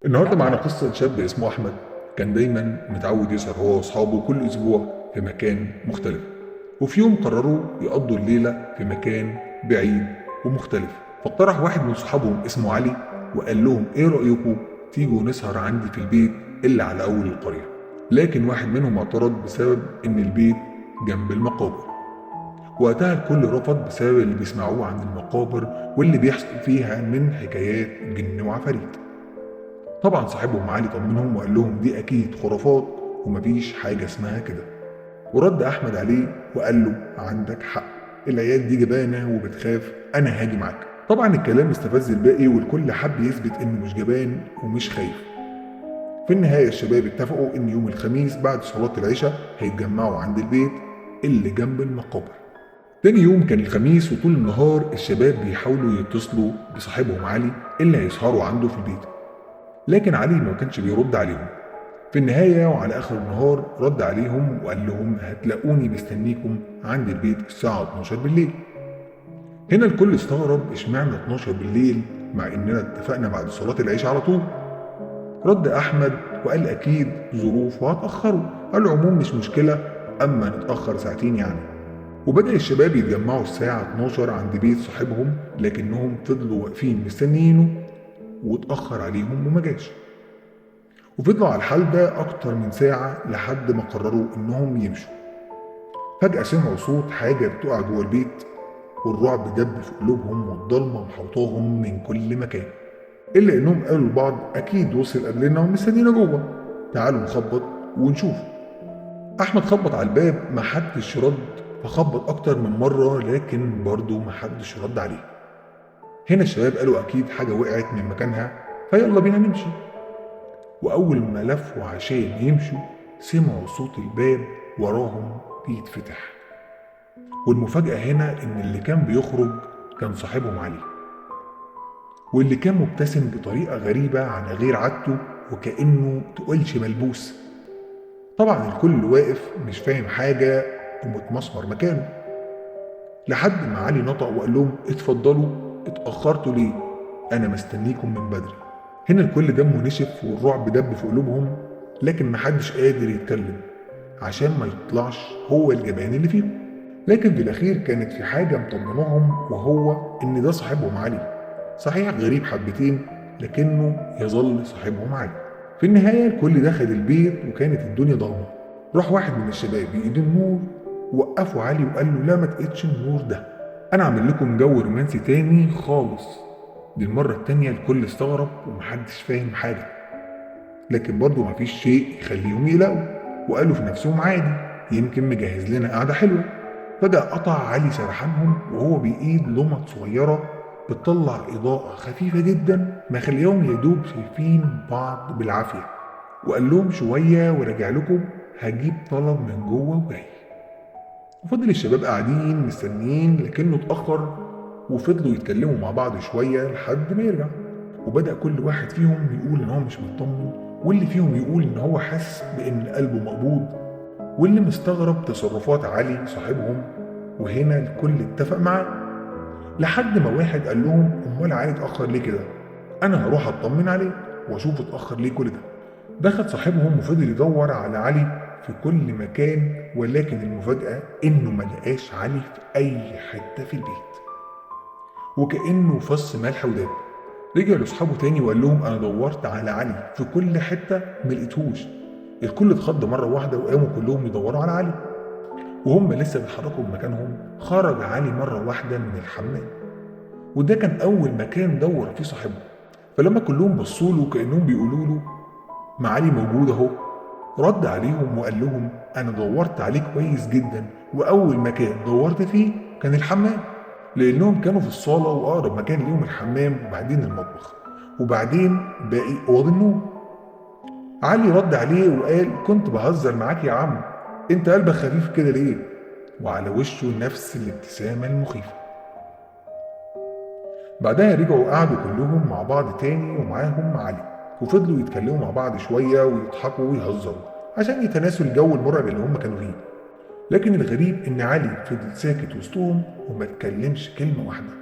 النهارده معانا قصة شاب اسمه أحمد. كان دايما متعود يسهر هو وأصحابه كل أسبوع في مكان مختلف، وفي يوم قرروا يقضوا الليلة في مكان بعيد ومختلف. فاقترح واحد من صحابهم اسمه علي وقال لهم إيه رأيكم تيجوا نسهر عندي في البيت اللي على أول القرية. لكن واحد منهم اعترض بسبب إن البيت جنب المقابر. وقتها الكل رفض بسبب اللي بيسمعوه عن المقابر واللي بيحصل فيها من حكايات جن وعفاريت. طبعا صاحبهم علي طمنهم وقال لهم دي اكيد خرافات ومفيش حاجه اسمها كده. ورد احمد عليه وقال له عندك حق، العيال دي جبانه وبتخاف، انا هاجي معاك. طبعا الكلام استفز الباقي والكل حب يثبت انه مش جبان ومش خايف. في النهايه الشباب اتفقوا ان يوم الخميس بعد صلاه العشاء هيتجمعوا عند البيت اللي جنب المقابر. تاني يوم كان الخميس وطول النهار الشباب بيحاولوا يتصلوا بصاحبهم علي اللي هيسهروا عنده في البيت، لكن علي ما كانش بيرد عليهم. في النهاية وعلى آخر النهار رد عليهم وقال لهم هتلاقوني مستنيكم عند البيت الساعة 12 بالليل. هنا الكل استغرب اشمعنى 12 بالليل مع إننا اتفقنا بعد صلاة العشاء على طول. رد أحمد وقال أكيد ظروف وهتأخروا، على العموم مش مشكلة، أما نتأخر ساعتين يعني. وبدأ الشباب يتجمعوا الساعة 12 عند بيت صاحبهم، لكنهم فضلوا واقفين مستنيينه واتأخر عليهم وما جاش. وفضلوا على الحال ده أكتر من ساعة لحد ما قرروا إنهم يمشوا. فجأة سمعوا صوت حاجة بتقع جوه البيت، والرعب دب في قلوبهم والضلمة محوطاهم من كل مكان، إلا إنهم قالوا لبعض أكيد وصل قبلنا ومستنينا جوه، تعالوا نخبط ونشوف. أحمد خبط على الباب محدش رد، فخبط أكتر من مرة لكن برضه محدش رد عليه. هنا الشباب قالوا أكيد حاجة وقعت من مكانها، فيلا بينا نمشي. وأول ما لفوا عشان يمشوا سمعوا صوت الباب وراهم بيتفتح. والمفاجأة هنا إن اللي كان بيخرج كان صاحبهم علي، واللي كان مبتسم بطريقة غريبة عن غير عادته وكأنه تقولش ملبوس. طبعا الكل واقف مش فاهم حاجة ومتمسمر مكانه، لحد ما علي نطق وقال لهم اتفضلوا، اتأخرتوا ليه؟ أنا مستنيكم من بدري. هنا الكل دمه نشف والرعب دب في قلوبهم، لكن محدش قادر يتكلم عشان ما يطلعش هو الجبان اللي فيهم. لكن في الأخير كانت في حاجة مطمناهم، وهو إن ده صاحبهم علي، صحيح غريب حبتين لكنه يظل صاحبهم علي. في النهاية الكل دخل البيت وكانت الدنيا ضلمة. راح واحد من الشباب بإيد النور وقفوا علي وقال له لا ما تقيتش النور ده، أنا عامل لكم جو رومانسي تاني خالص. دي المرة التانية الكل استغرب ومحدش فاهم حاجة، لكن برضه مفيش شيء يخليهم يقلقوا، وقالوا في نفسهم عادي يمكن مجهز لنا قعدة حلوة. فجأة قطع علي سرحانهم وهو بإيد لمط صغيرة بتطلع إضاءة خفيفة جدا مخليهم يدوب شايفين بعض بالعافية، وقال لهم شوية وراجع لكم، هجيب طلب من جوه وجاي. وفضل الشباب قاعدين مستنيين لكنه اتأخر، وفضلوا يتكلموا مع بعض شوية لحد ما يرجع. وبدأ كل واحد فيهم يقول إن هو مش مطمن، واللي فيهم يقول إن هو حاسس بإن قلبه مقبوض، واللي مستغرب تصرفات علي صاحبهم. وهنا الكل اتفق معاه، لحد ما واحد قال لهم أمال علي اتأخر ليه كده؟ أنا هروح أطمن عليه وأشوف اتأخر ليه كل ده. دخل صاحبهم وفضل يدور على علي في كل مكان، ولكن المفاجأة إنه ملقاش علي في أي حتة في البيت، وكأنه فص ملح وداب. رجع لاصحابه تاني وقال لهم انا دورت على علي في كل حته ملقتهوش. الكل اتخض مره واحده وقاموا كلهم يدوروا على علي. وهم لسه بيتحركوا بمكانهم خرج علي مره واحده من الحمام، وده كان اول مكان دور فيه صاحبه. فلما كلهم بصوا له كانهم بيقولوا له ما علي موجود اهو، رد عليهم وقال لهم انا دورت عليه كويس جدا، واول مكان دورت فيه كان الحمام، لانهم كانوا في الصاله واقرب مكان ليهم الحمام وبعدين المطبخ وبعدين باقي اوض النوم. علي رد عليه وقال كنت بهزر معاك يا عم، انت قلبك خفيف كده ليه؟ وعلى وشه نفس الابتسامه المخيفه. بعدها رجعوا قعدوا كلهم مع بعض تاني ومعاهم علي، وفضلوا يتكلموا مع بعض شويه ويضحكوا ويهزروا عشان يتناسوا الجو المرعب اللي هم كانوا فيه. لكن الغريب ان علي فضل ساكت وسطهم وما اتكلمش كلمه واحده،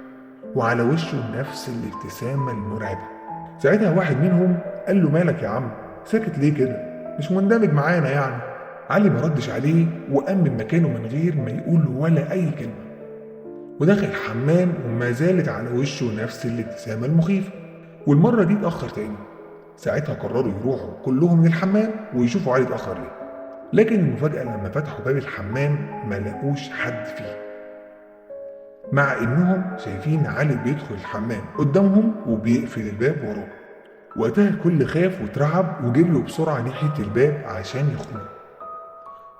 وعلى وشه نفس الابتسامه المرعبه. ساعتها واحد منهم قال له مالك يا عم، ساكت ليه كده؟ مش مندمج معانا يعني؟ علي ما ردش عليه وقام من مكانه من غير ما يقول ولا أي كلمة، ودخل الحمام وما زالت على وشه نفس الابتسامة المخيفة، والمرة دي اتأخر تاني. ساعتها قرروا يروحوا كلهم من الحمام ويشوفوا علي اتأخر ليه، لكن المفاجأة لما فتحوا باب الحمام ما لقوش حد فيه، مع إنهم شايفين علي بيدخل الحمام قدامهم وبيقفل الباب وراه. وقتها الكل خاف واترعب وجريوا بسرعة ناحية الباب عشان يخرجوا.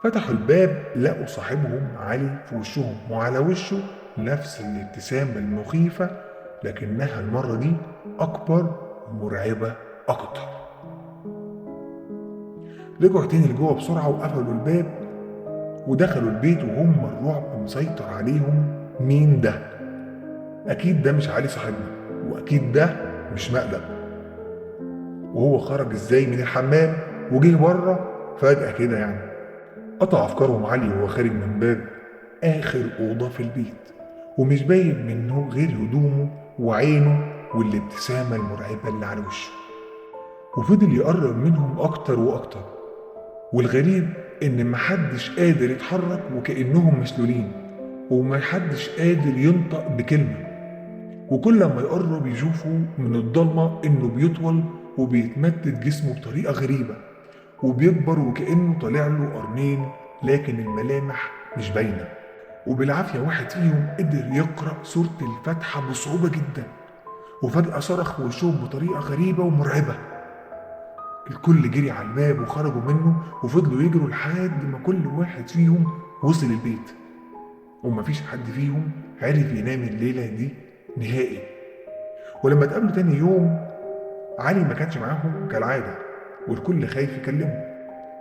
فتحوا الباب لقوا صاحبهم علي في وشهم، وعلى وشه نفس الابتسامة المخيفة، لكنها المرة دي أكبر ومرعبة أكتر. رجعوا تاني لجوه بسرعة وقفلوا الباب ودخلوا البيت وهم الرعب مسيطر عليهم. مين ده؟ أكيد ده مش علي صاحبنا، وأكيد ده مش مقلب. وهو خرج إزاي من الحمام وجه بره فجأة كده يعني؟ قطع أفكارهم علي وهو خارج من باب آخر أوضة في البيت، ومش باين منه غير هدومه وعينه والابتسامة المرعبة اللي على وشه. وفضل يقرب منهم أكتر وأكتر، والغريب إن محدش قادر يتحرك وكأنهم مسلولين، ومحدش قادر ينطق بكلمة. وكل ما يقرب يشوفوا من الضلمة إنه بيطول وبيتمدد جسمه بطريقة غريبة وبيكبر وكأنه طالع له قرنين، لكن الملامح مش باينة. وبالعافية واحد فيهم قدر يقرأ سورة الفاتحة بصعوبة جدا، وفجأة صرخ في وشهم بطريقة غريبة ومرعبة. الكل جري على الباب وخرجوا منه وفضلوا يجروا لحد ما كل واحد فيهم وصل البيت، ومفيش حد فيهم عرف ينام الليلة دي نهائي. ولما اتقابلوا تاني يوم علي ما كانش معاهم كالعادة، والكل خايف يكلمه،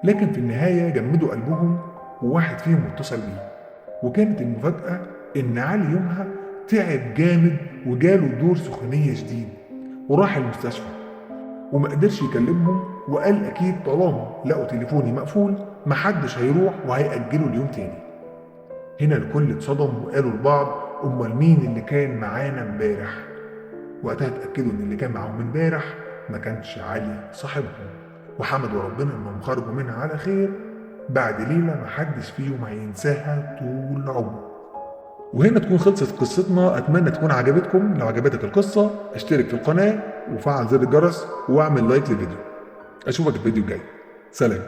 لكن في النهاية جمدوا قلبهم وواحد فيهم اتصل بيه. وكانت المفاجأة إن علي يومها تعب جامد وجاله دور سخونية شديد وراح المستشفى، وما قدرش يكلمهم، وقال أكيد طالما لقوا تليفوني مقفول محدش هيروح وهيأجلوا اليوم تاني. هنا الكل اتصدم وقالوا لبعض أمال مين اللي كان معانا امبارح؟ وقتها اتأكدوا إن اللي كان معاهم امبارح ما كانش علي صاحبهم، وحمدوا ربنا إنهم خرجوا منها على خير بعد ليلة محدش فيهم هينساها طول عمره. وهنا تكون خلصت قصتنا. أتمنى تكون عجبتكم. لو عجبتك القصة اشترك في القناة وفعل زر الجرس واعمل لايك للفيديو. أشوفك الفيديو الجاي. سلام.